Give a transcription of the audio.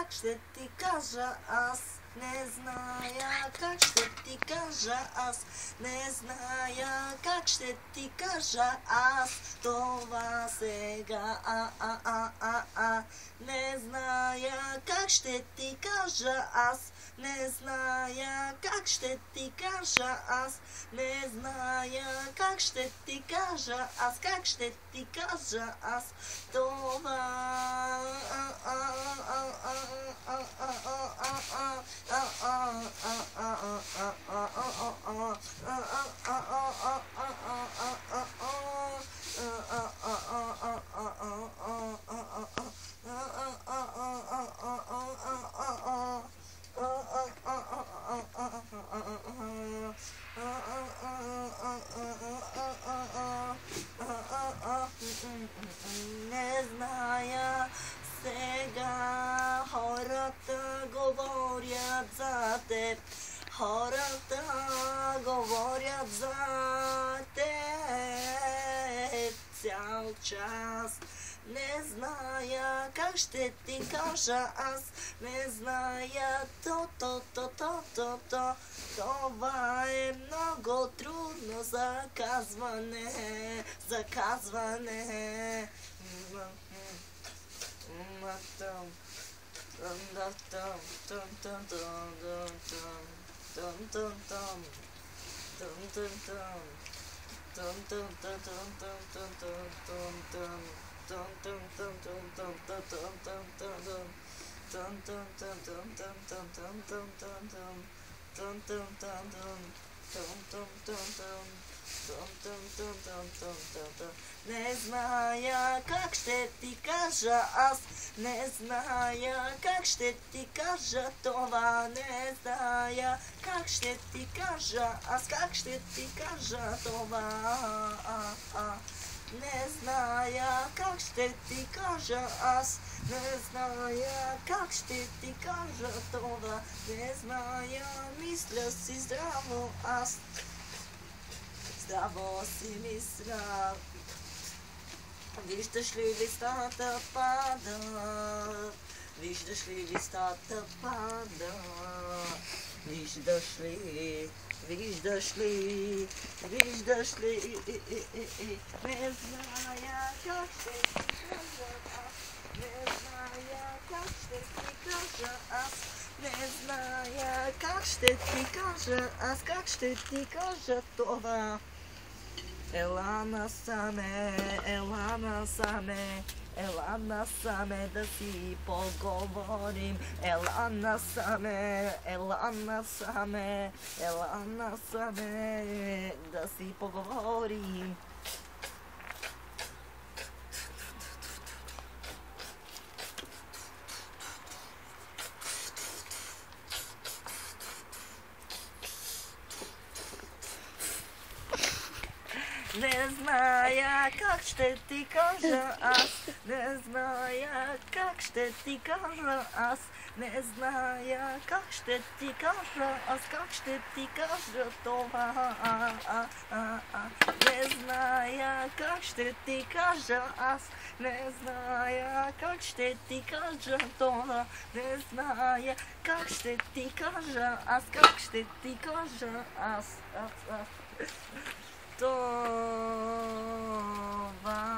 как ще ти кажа аз. Не зная как ще ти кажа аз. Не зная как ще ти кажа аз. Това сега, Не зная как ще ти кажа аз. Не зная как ще ти кажа аз. Не зная как ще ти кажа аз. Как ще ти кажа аз. Това Не зная сега хората говорят за теб. Хората говорят за теб цял час. Не зная как ще ти кажа аз. Не зная Това е много трудно за казване. За казване. Не зная как ще ти кажа аз. Не зная как ще ти кажа това. Не зная как ще ти кажа аз. Как ще ти кажа това. Не зная как ще ти кажа аз. Не зная как ще ти кажа това. Не зная, мисля си здраво аз. Здраво си мисля. Виждаш ли листата падат? Виждаш ли листата падат? Виждаш ли? Виждаш ли? Виждаш ли? Не зная как ще ти кажа аз. Не зная как ще ти кажа аз. Не зная как ще ти кажа аз. Как ще ти кажа това. Ела насаме, ела насаме. Ела насаме да си поговорим. Ела насаме, ела насаме. Ела насаме да си поговорим. Не зная как ще ти кажа аз. Не зная как ще ти кажа аз. Не зная как ще ти кажа аз. Как ще ти кажа това. Не зная как ще ти кажа аз. Не зная как ще ти кажа това. Не зная как ще ти кажа аз. Как ще ти кажа аз. Това